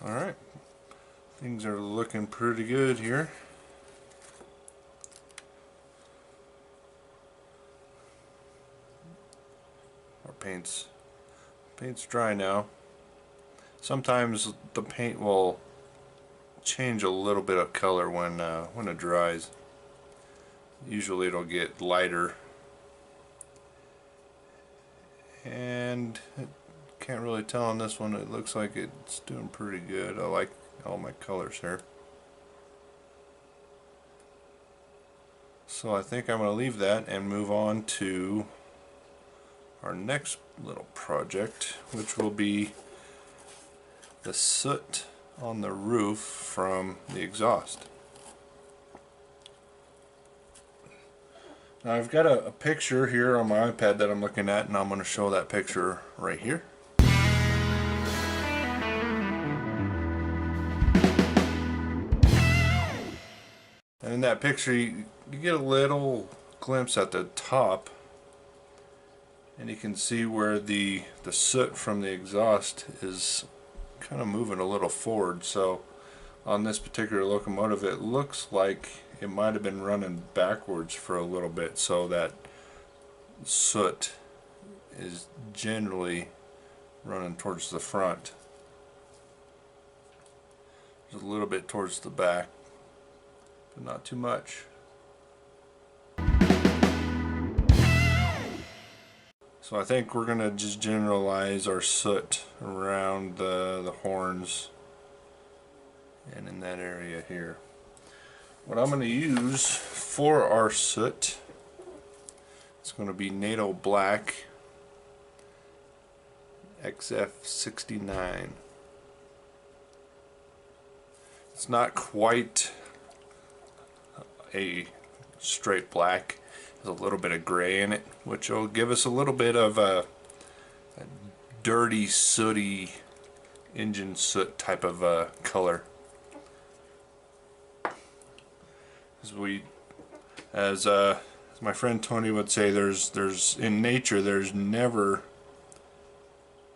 Alright, things are looking pretty good here. Our paint's dry now. Sometimes the paint will change a little bit of color when it dries. Usually it'll get lighter, and can't really tell on this one. It looks like it's doing pretty good. I like all my colors here. So I think I'm going to leave that and move on to our next little project, which will be the soot on the roof from the exhaust. Now I've got a picture here on my iPad that I'm looking at, and I'm going to show that picture right here. And in that picture you get a little glimpse at the top, and you can see where the soot from the exhaust is kind of moving a little forward. So on this particular locomotive, it looks like it might have been running backwards for a little bit, so that soot is generally running towards the front. There's a little bit towards the back, but not too much. So I think we're going to just generalize our soot around the horns and in that area here. What I'm going to use for our soot, it's going to be NATO Black XF69. It's not quite a straight black. There's a little bit of gray in it, which will give us a little bit of a dirty, sooty, engine soot type of color. As my friend Tony would say, there's in nature there's never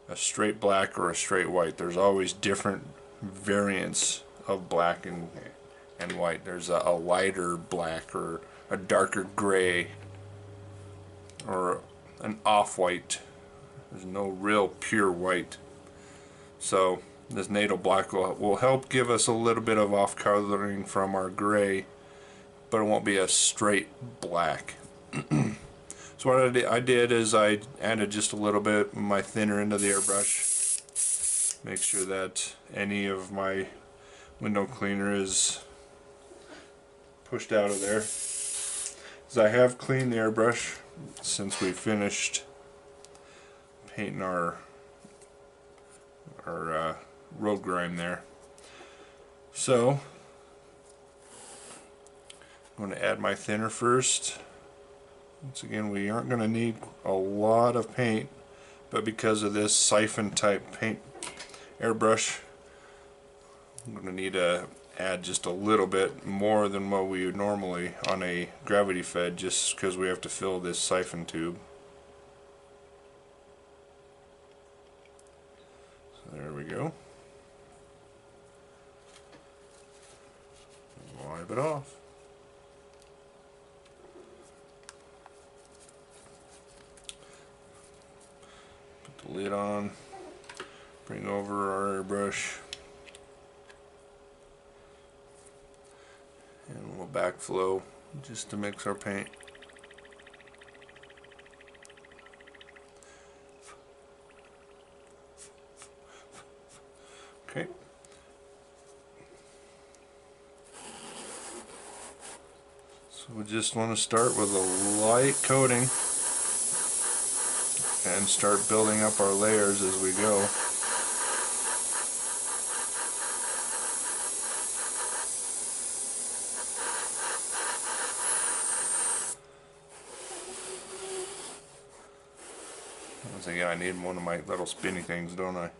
a straight black or a straight white. There's always different variants of black and white. There's a lighter black, or a darker gray, or an off-white. There's no real pure white. So this NATO Black will help give us a little bit of off-coloring from our gray, but it won't be a straight black. So what I did is I added just a little bit of my thinner into the airbrush. Make sure that any of my window cleaner is pushed out of there. As I have cleaned the airbrush since we finished painting our road grime there. So I'm going to add my thinner first. Once again, we aren't going to need a lot of paint, but because of this siphon type paint airbrush, I'm going to need to add just a little bit more than what we would normally on a gravity fed, just because we have to fill this siphon tube. So there we go. Wipe it off. Put the lid on, bring over our airbrush, and a little backflow just to mix our paint. Okay. So we just want to start with a light coating and start building up our layers as we go. Once again, I need one of my little spinny things, don't I?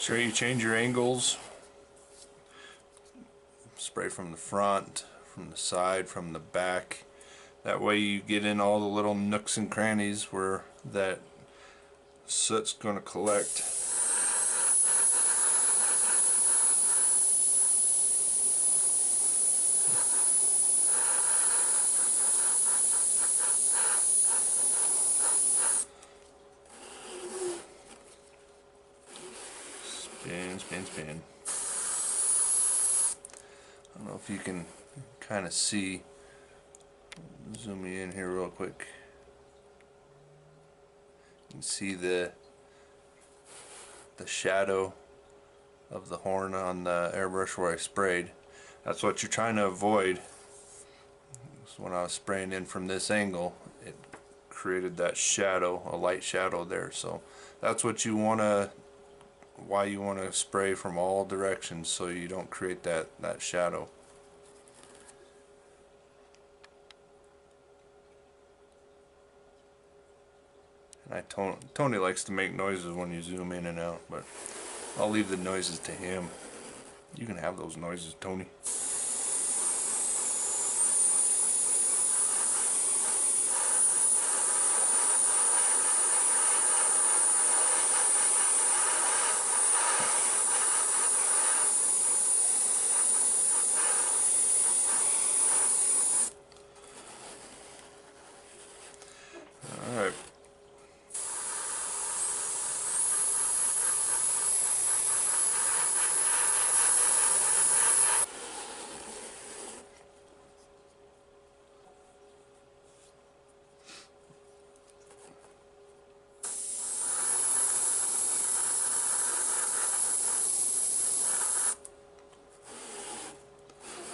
sure you change your angles. Spray from the front, from the side, from the back. That way you get in all the little nooks and crannies where that soot's going to collect. Spin, spin, spin. I don't know if you can kind of see. Zoom me in here real quick. You can see the shadow of the horn on the airbrush where I sprayed. That's what you're trying to avoid. So when I was spraying in from this angle, it created that shadow, a light shadow there. So that's what you want to, why you want to spray from all directions, so you don't create that shadow. Tony likes to make noises when you zoom in and out, but I'll leave the noises to him. You can have those noises, Tony. Alright.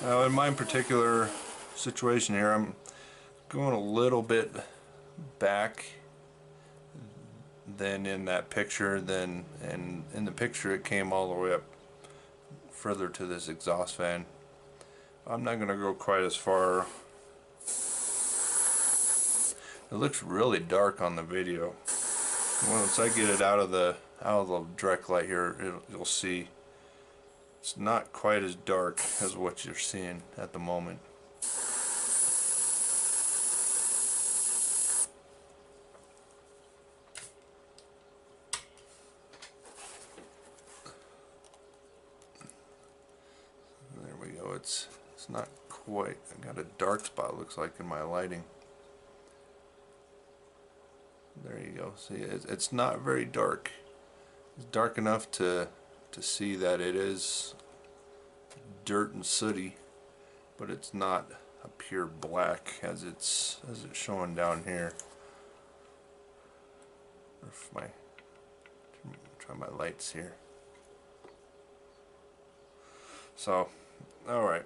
Now in my particular situation here, I'm going a little bit back than in that picture, and in the picture it came all the way up further to this exhaust fan. I'm not going to go quite as far. It looks really dark on the video. Once I get it out of the direct light here, you'll see it's not quite as dark as what you're seeing at the moment. There we go. It's not quite. I got a dark spot, it looks like, in my lighting. There you go. See, it's not very dark. It's dark enough to see that it is dirt and sooty, but it's not a pure black as it's showing down here. Try my lights here. So, alright.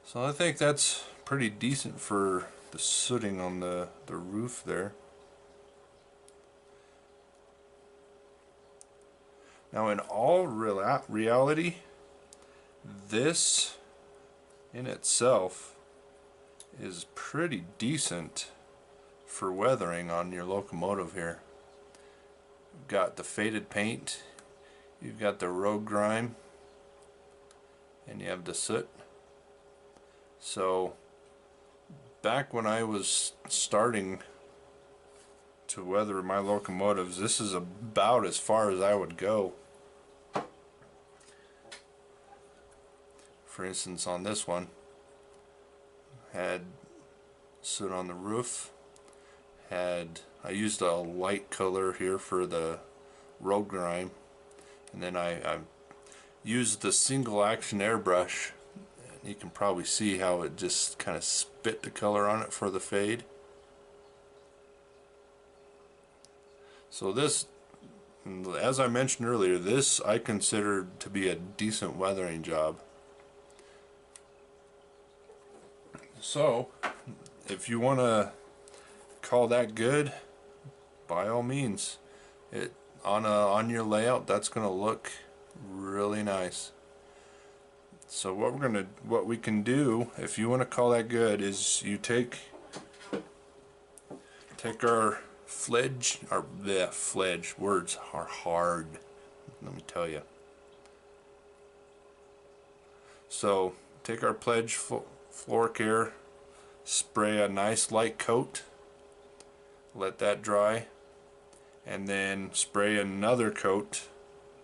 So I think that's pretty decent for the sooting on the roof there. Now in all reality, this in itself is pretty decent for weathering on your locomotive here. You've got the faded paint, you've got the road grime, and you have the soot. So back when I was starting to weather my locomotives, this is about as far as I would go. For instance, on this one, had soot on the roof. I used a light color here for the road grime, and then I used the single action airbrush. You can probably see how it just kind of spit the color on it for the fade. So this, as I mentioned earlier, this I consider to be a decent weathering job. So if you want to call that good, by all means, on your layout, that's going to look really nice. So what we can do, if you want to call that good, is you take our fledge, words are hard. let me tell you. So take our Pledge floor care, spray a nice light coat, let that dry, and then spray another coat,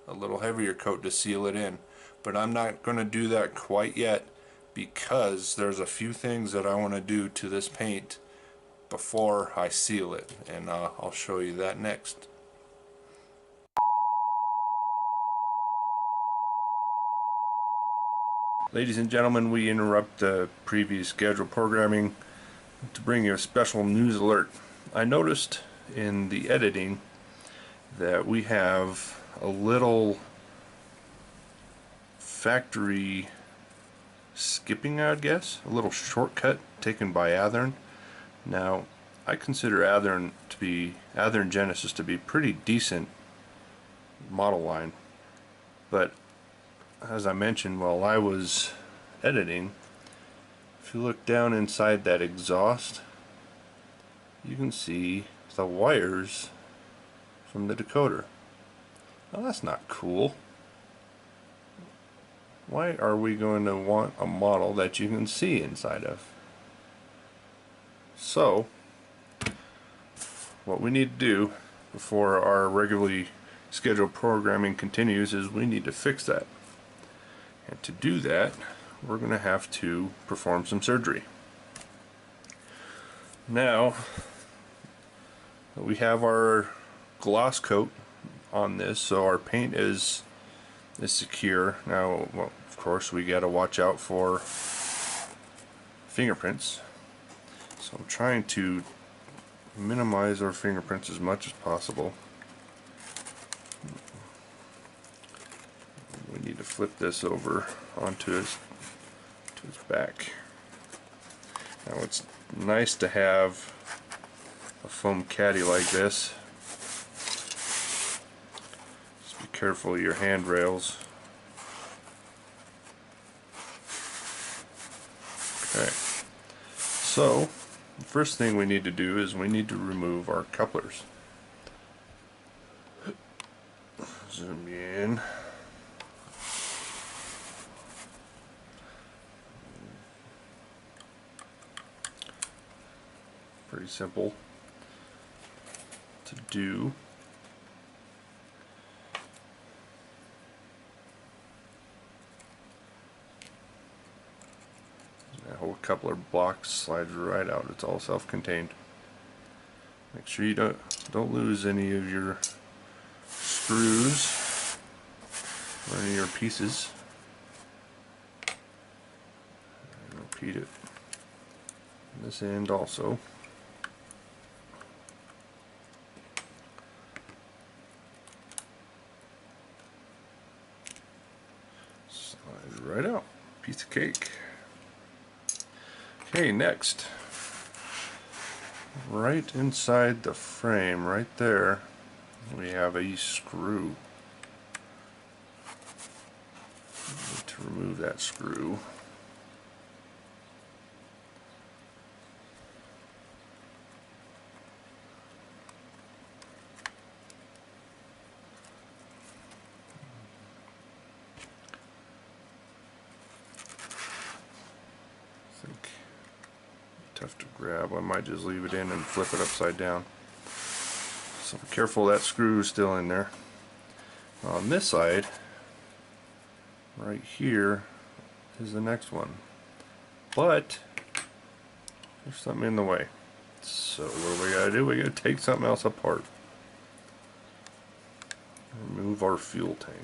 a little heavier coat, to seal it in. But I'm not going to do that quite yet because there's a few things that I want to do to this paint before I seal it, and I'll show you that next. Ladies and gentlemen, we interrupt the previous scheduled programming to bring you a special news alert. I noticed in the editing that we have a little factory skipping, I guess, a little shortcut taken by Athearn. Now, I consider Athearn Genesis to be pretty decent model line, but as I mentioned while I was editing, if you look down inside that exhaust, you can see the wires from the decoder. Now that's not cool. Why are we going to want a model that you can see inside of? So, what we need to do before our regularly scheduled programming continues is we need to fix that. And to do that, we're going to have to perform some surgery. Now, we have our gloss coat on this, so our paint is secure. Now, well, of course, we got to watch out for fingerprints. So I'm trying to minimize our fingerprints as much as possible. We need to flip this over onto his back. Now it's nice to have a foam caddy like this. Just be careful of your handrails. Okay, so the first thing we need to do is we need to remove our couplers. Zoom in. Pretty simple to do. That whole coupler block slides right out. It's all self-contained. Make sure you don't lose any of your screws or any of your pieces. And repeat it on this end also. Slides right out. Piece of cake. Okay, next, right inside the frame, right there, we have a screw. Need to remove that screw. Tough to grab. I might just leave it in and flip it upside down. So be careful, that screw is still in there. On this side, right here, is the next one. But there's something in the way. So what do we gotta do? We gotta take something else apart. Remove our fuel tank.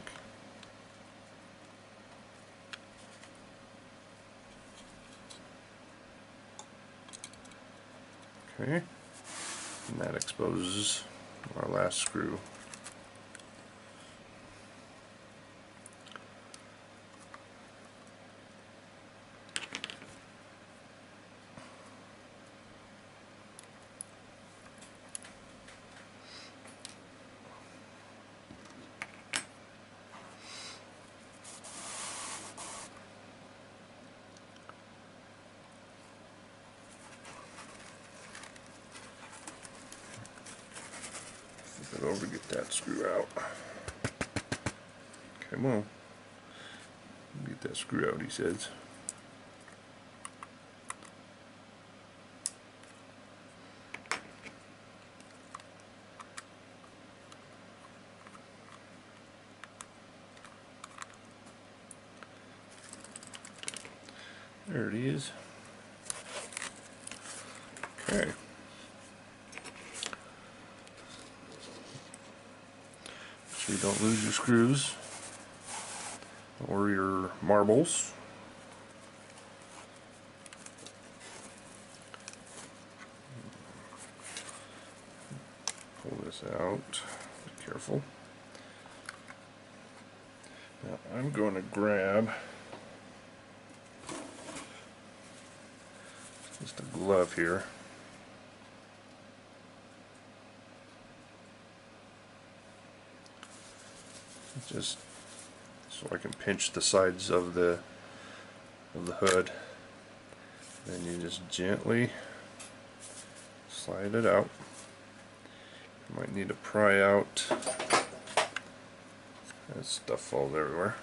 Okay, and that exposes our last screw. Flip it over to get that screw out. Okay, well, get that screw out, he says. There it is. Okay. So you don't lose your screws or your marbles. Pull this out. Be careful. Now I'm going to grab just a glove here. Just so I can pinch the sides of the hood. Then you just gently slide it out. You might need to pry out. That stuff falls everywhere.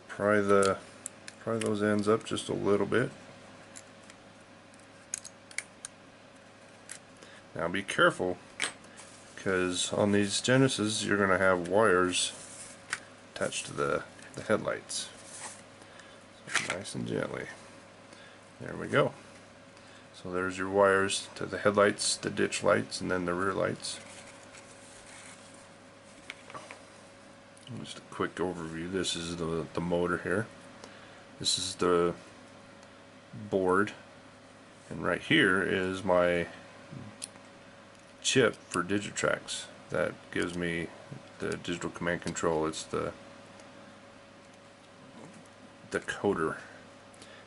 Pry those ends up just a little bit. Now be careful, because on these Genesis you're going to have wires attached to the headlights. So nice and gently. There we go. So there's your wires to the headlights, the ditch lights, and then the rear lights. Just a quick overview. This is the motor here. This is the board, and right here is my chip for Digitrax that gives me the digital command control. It's the decoder,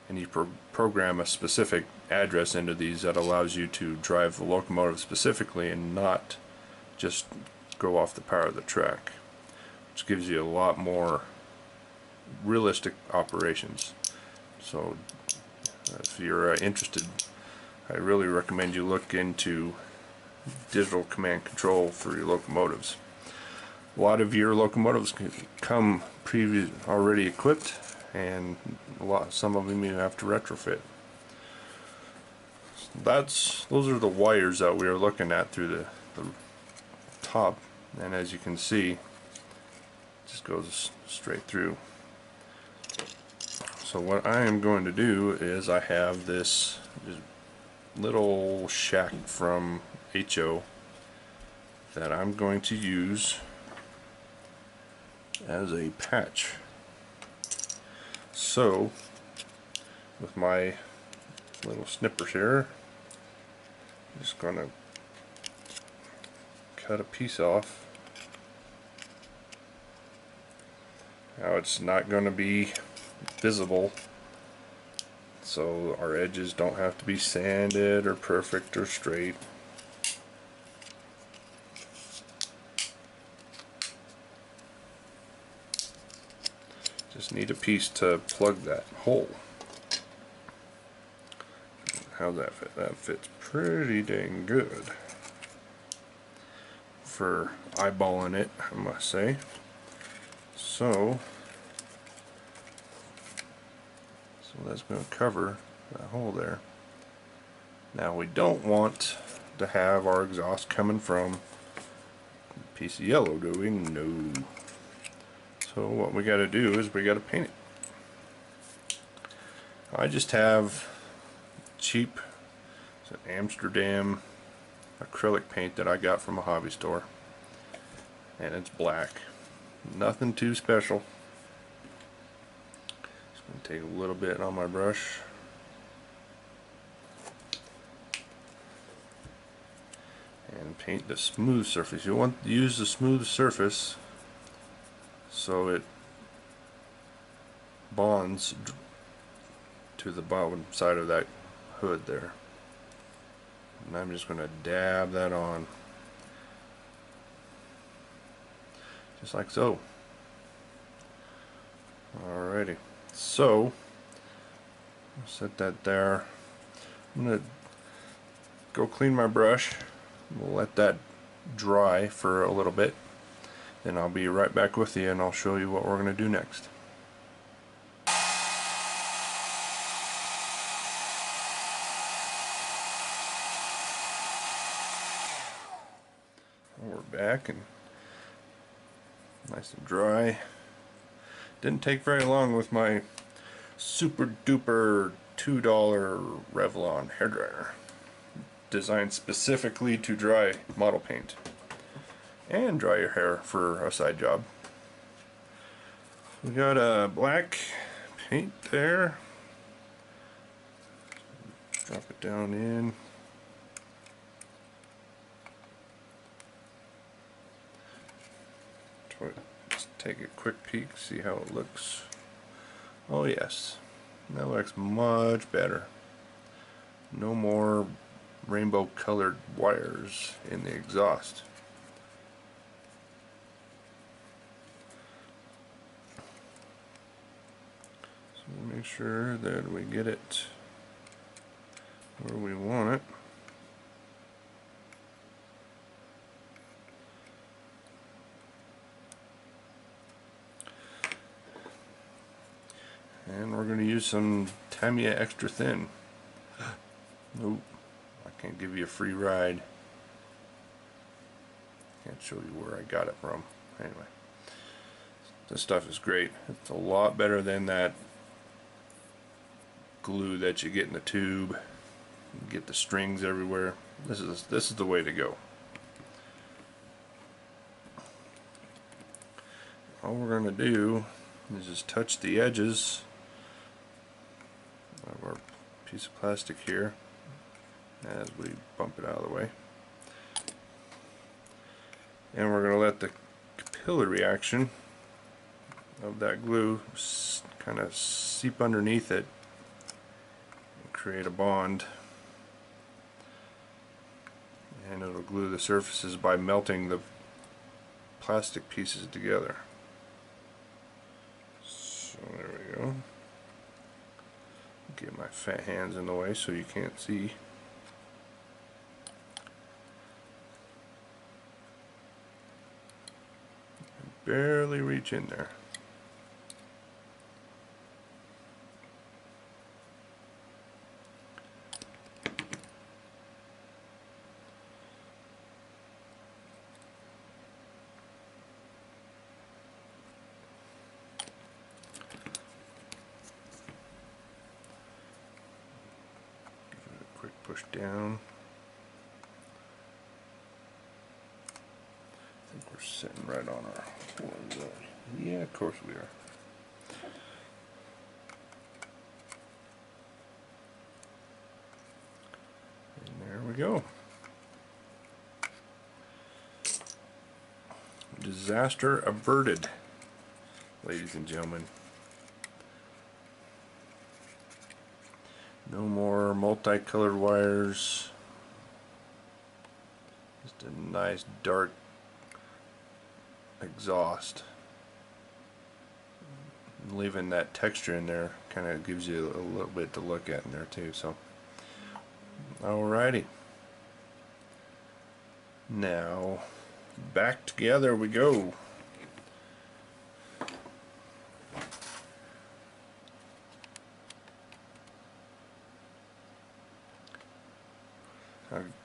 and you program a specific address into these that allows you to drive the locomotive specifically and not just go off the power of the track, which gives you a lot more realistic operations. So if you're interested, I really recommend you look into digital command control for your locomotives. A lot of your locomotives come already equipped, and some of them you have to retrofit. Those are the wires that we are looking at through the top, and as you can see, it just goes straight through. So what I am going to do is I have this little shack from HO that I'm going to use as a patch. So with my little snippers here, I'm just going to cut a piece off. Now it's not going to be visible, so our edges don't have to be sanded or perfect or straight. Just need a piece to plug that hole. How's that fit? That fits pretty dang good for eyeballing it, I must say. So that's going to cover that hole there. Now we don't want to have our exhaust coming from a piece of yellow, do we? No. So what we got to do is we got to paint it. I just have cheap Amsterdam acrylic paint that I got from a hobby store, and it's black. Nothing too special. Just going to take a little bit on my brush. And paint the smooth surface. You want to use the smooth surface so it bonds to the bottom side of that hood there. And I'm just going to dab that on, just like so. Alrighty, so I'll set that there. I'm going to go clean my brush. We'll let that dry for a little bit, then I'll be right back with you and I'll show you what we're going to do next. We're back and nice and dry. Didn't take very long with my super duper $2 Revlon hairdryer, designed specifically to dry model paint and dry your hair for a side job. We got a black paint there. Drop it down in. Just take a quick peek, see how it looks. Oh yes, that looks much better. No more rainbow colored wires in the exhaust. So make sure that we get it where we want it. And we're going to use some Tamiya Extra Thin. Nope, I can't give you a free ride. Can't show you where I got it from. Anyway, this stuff is great. It's a lot better than that glue that you get in the tube. You get the strings everywhere. This is the way to go. All we're going to do is just touch the edges of our piece of plastic here as we bump it out of the way, and we're going to let the capillary action of that glue kind of seep underneath it and create a bond, and it'll glue the surfaces by melting the plastic pieces together. So there we go. Get my fat hands in the way so you can't see. Barely reach in there. Push down. I think we're sitting right on our horizontal. Yeah, of course we are. And there we go. Disaster averted, ladies and gentlemen. No more multicolored wires. Just a nice dark exhaust. Leaving that texture in there kind of gives you a little bit to look at in there too. So, alrighty. Now, back together we go.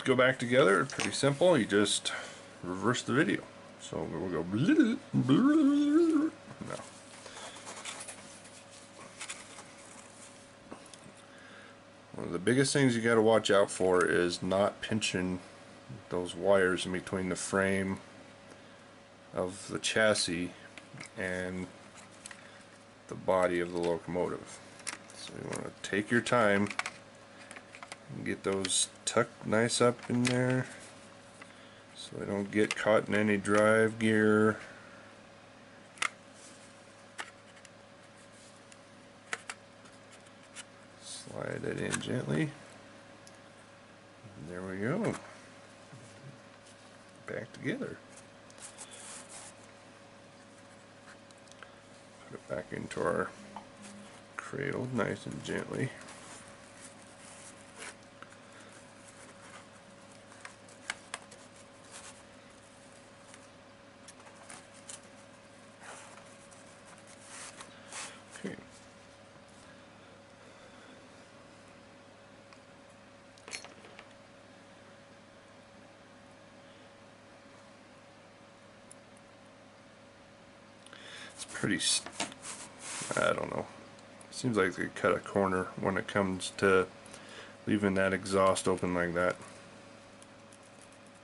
Go back together, pretty simple. You just reverse the video. So we'll go no. One of the biggest things you got to watch out for is not pinching those wires in between the frame of the chassis and the body of the locomotive. So you want to take your time and get those tucked nice up in there so they don't get caught in any drive gear. Slide it in gently. And there we go. Back together. Put it back into our cradle nice and gently. I don't know. Seems like they cut a corner when it comes to leaving that exhaust open like that.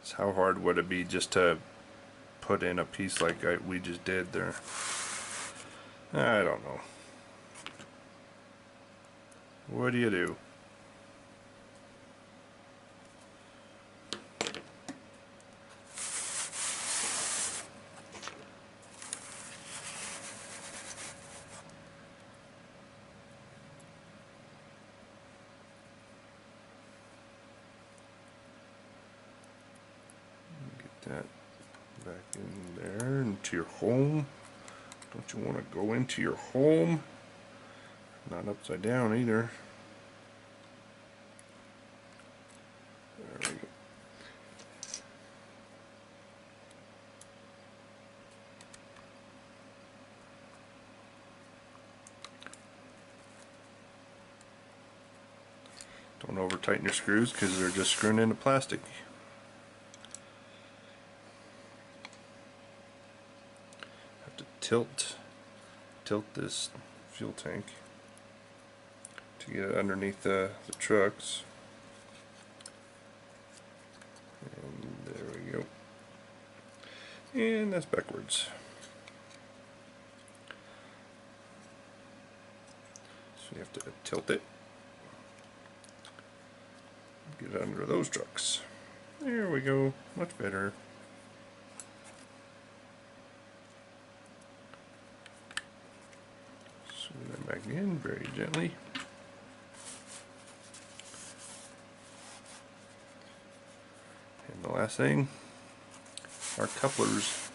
So how hard would it be just to put in a piece like we just did there? I don't know. What do you do? Get that back in there, into your home. Don't you want to go into your home? Not upside down either. There we go. Don't over tighten your screws because they're just screwing into plastic. Have to tilt this fuel tank to get it underneath the trucks. And there we go. And that's backwards. So you have to tilt it. Get it under those trucks. There we go. Much better. Screw that back in very gently. And the last thing, our couplers.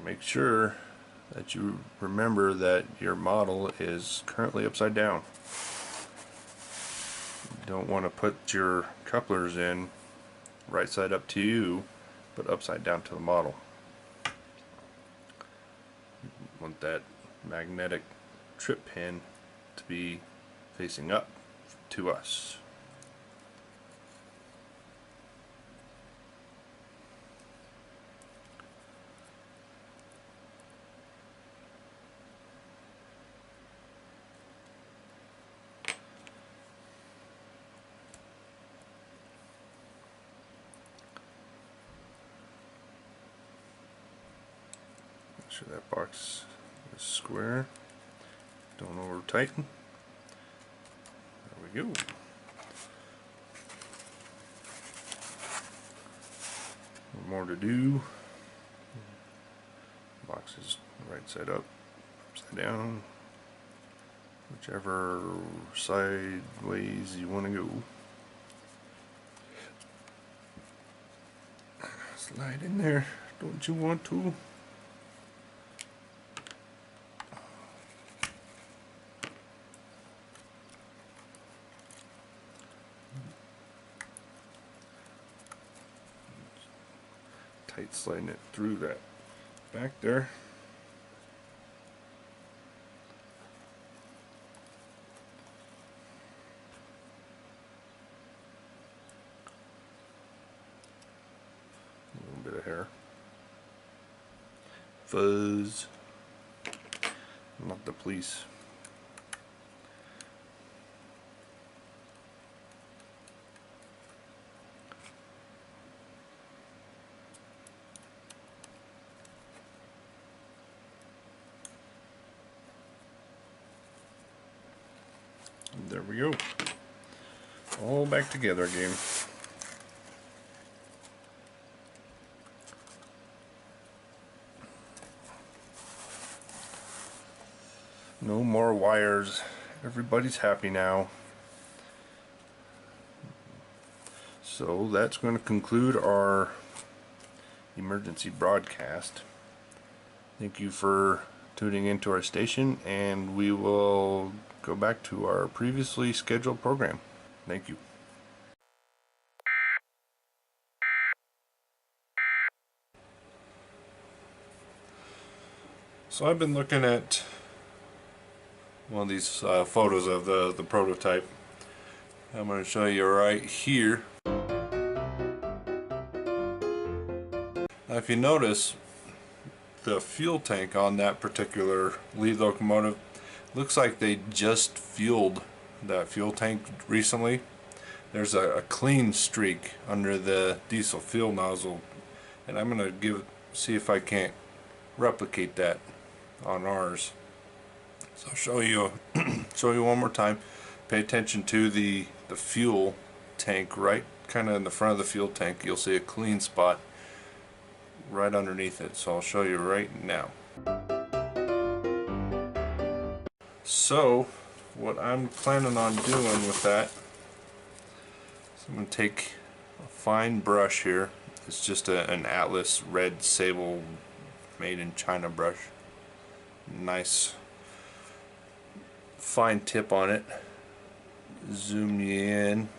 Make sure that you remember that your model is currently upside down. You don't want to put your couplers in right side up to you, but upside down to the model. You want that magnetic trip pin to be facing up to us. Make sure that box is square. Don't over tighten. There we go. One more to do. Box is right side up, upside down, whichever sideways you want to go. Slide in there, don't you want to? Tight sliding it through that back there. A little bit of hair. Fuzz. Not the police. There we go. All back together again. No more wires. Everybody's happy now. So that's going to conclude our emergency broadcast. Thank you for tuning into our station, and we will go back to our previously scheduled program. Thank you. So I've been looking at one of these photos of the prototype. I'm going to show you right here. Now if you notice, the fuel tank on that particular lead locomotive, looks like they just fueled that fuel tank recently. There's a clean streak under the diesel fuel nozzle, and I'm gonna see if I can't replicate that on ours. So I'll show you show you one more time. Pay attention to the fuel tank, right kind of in the front of the fuel tank. You'll see a clean spot right underneath it. So I'll show you right now. So what I'm planning on doing with that is I'm going to take a fine brush here. It's just an Atlas red sable made in China brush. Nice fine tip on it. Zoom you in.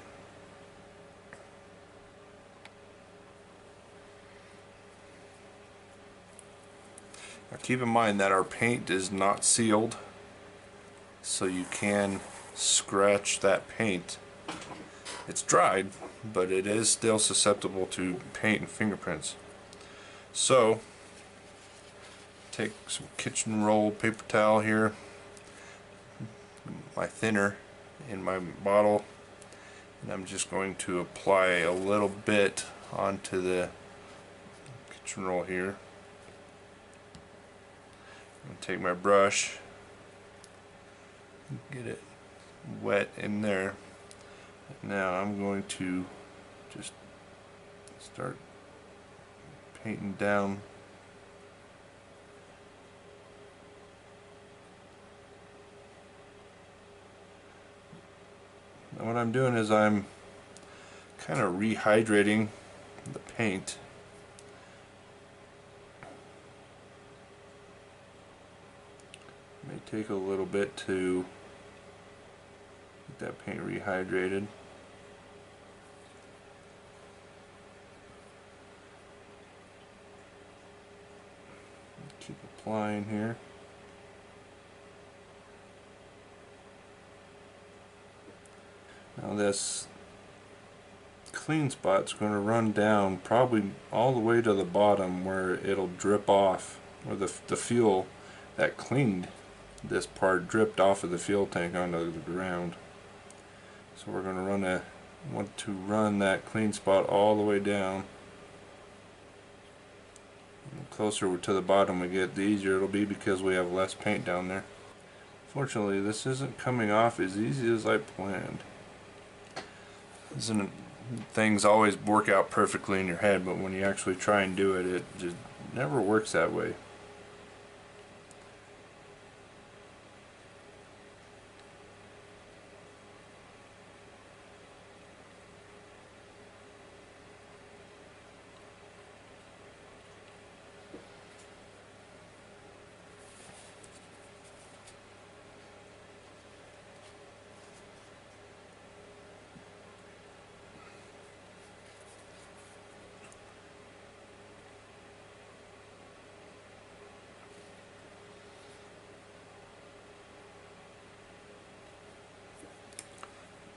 Now keep in mind that our paint is not sealed, so you can scratch that paint. It's dried, but it is still susceptible to paint and fingerprints. So take some kitchen roll paper towel here, my thinner in my bottle, and I'm just going to apply a little bit onto the kitchen roll here. I'm going to take my brush, get it wet in there. Now I'm going to just start painting down now what I'm doing is I'm kind of rehydrating the paint. It may take a little bit to get that paint rehydrated. Keep applying here. Now this clean spot's going to run down probably all the way to the bottom where it'll drip off, where the fuel that cleaned this part dripped off of the fuel tank onto the ground. So we're going to want to run that clean spot all the way down. The closer to the bottom we get, the easier it'll be because we have less paint down there. Fortunately, this isn't coming off as easy as I planned. Things always work out perfectly in your head, but when you actually try and do it, it just never works that way.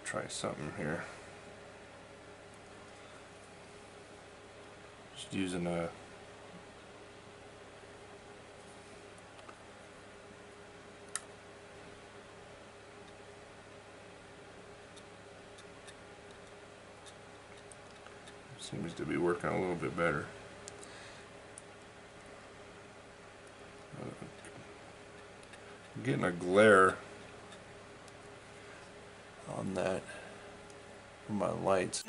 Try something here. Just using a seems to be working a little bit better. I'm getting a glare on that from my lights.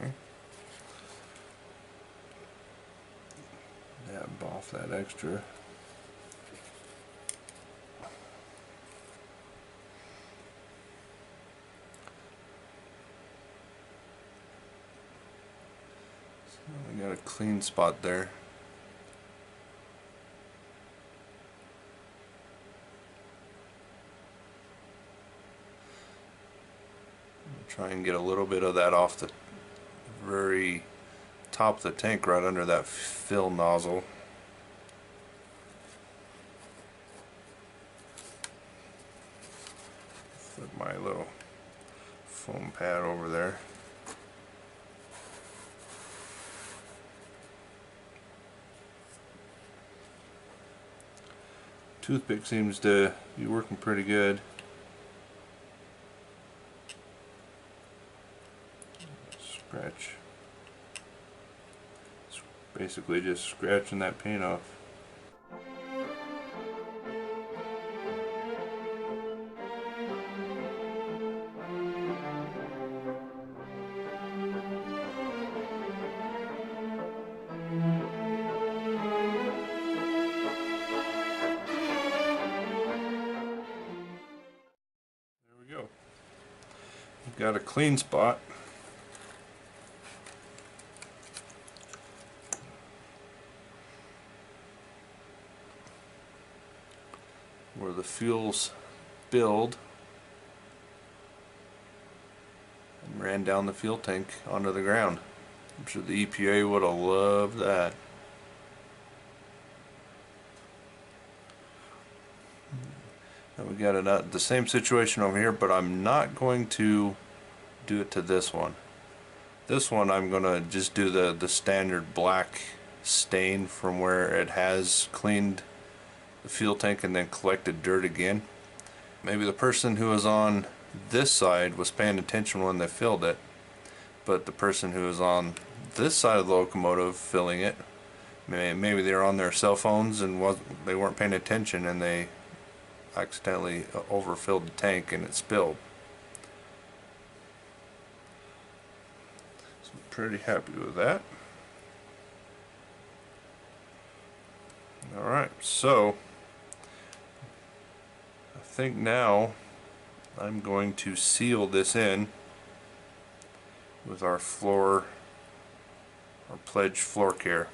Okay. Dab off that extra. Got a clean spot there. Try and get a little bit of that off the very top of the tank, right under that fill nozzle. Put my little foam pad over there. Toothpick seems to be working pretty good. Scratch. It's basically just scratching that paint off. There we go. We've got a clean spot. Where the fuels spilled and ran down the fuel tank onto the ground. I'm sure the EPA would have loved that. And we got the same situation over here, but I'm not going to do it to this one. This one I'm going to just do the standard black stain from where it has cleaned the fuel tank and then collected dirt again. Maybe the person who was on this side was paying attention when they filled it, but the person who was on this side of the locomotive filling it, maybe they were on their cell phones and they weren't paying attention and they accidentally overfilled the tank and it spilled. So I'm pretty happy with that. Alright, so I think now I'm going to seal this in with our pledge floor care.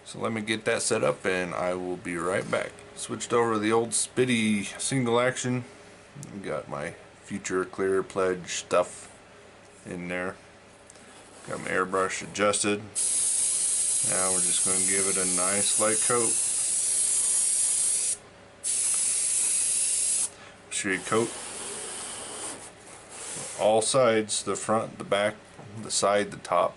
So let me get that set up and I will be right back. Switched over to the old Spitty single action. Got my future clear pledge stuff in there. Got my airbrush adjusted. Now we're just going to give it a nice light coat. Make sure you coat all sides, the front, the back, the side, the top.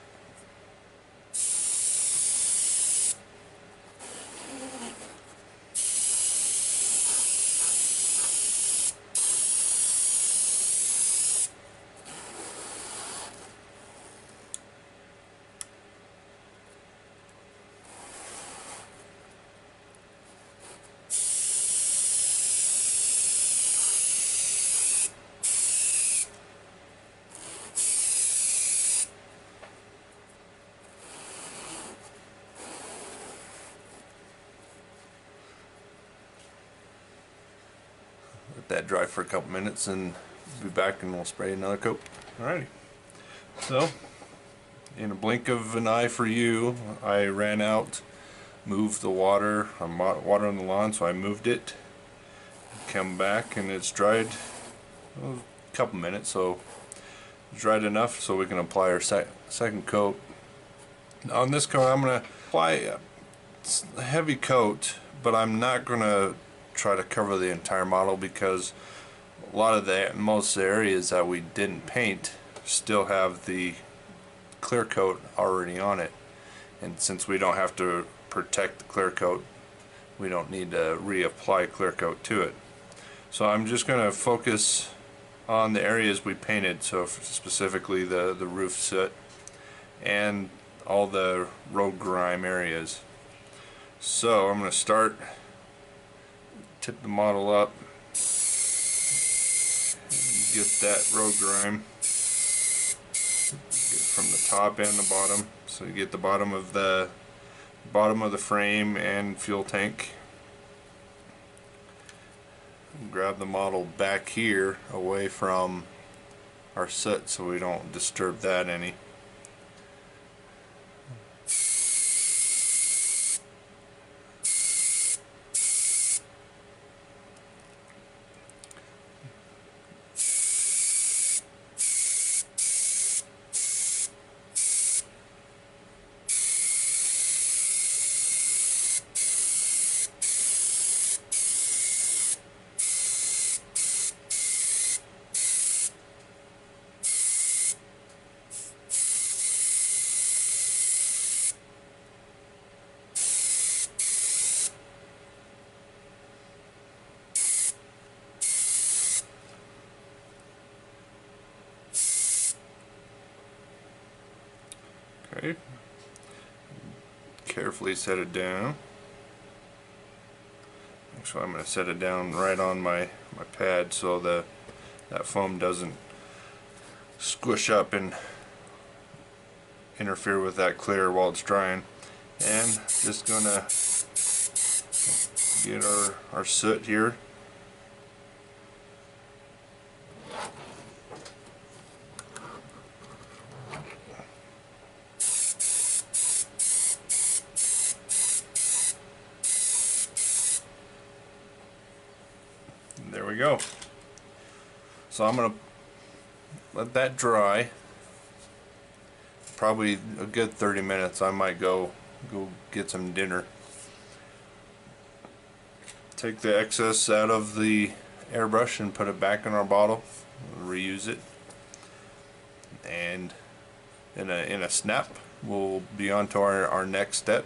Let that dry for a couple minutes and we'll be back and we'll spray another coat. Alrighty. So, in a blink of an eye for you, I ran out, moved the water. I'm watering the lawn, so I moved it. Come back and it's dried a couple minutes, so it's dried enough so we can apply our second coat. On this coat, I'm going to apply a heavy coat, but I'm not going to try to cover the entire model because a lot of most areas that we didn't paint still have the clear coat already on it, and since we don't have to protect the clear coat, we don't need to reapply clear coat to it. So I'm just going to focus on the areas we painted, so specifically the roof soot and all the road grime areas. So I'm going to start, tip the model up, get that road grime, get from the top and the bottom, so you get the bottom of the frame and fuel tank. grab the model back here away from our soot so we don't disturb that any. Okay. Carefully set it down. Actually, I'm going to set it down right on my pad so that foam doesn't squish up and interfere with that clear while it's drying. And just gonna get our soot here. There we go. So I'm gonna let that dry. Probably a good 30 minutes. I might go get some dinner. Take the excess out of the airbrush and put it back in our bottle. Reuse it. And in a snap, we'll be on to our next step.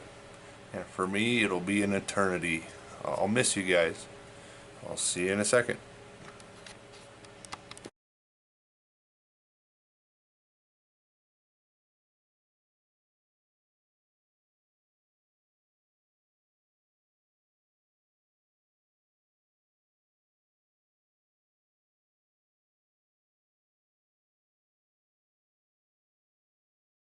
And for me, it'll be an eternity. I'll miss you guys. I'll see you in a second.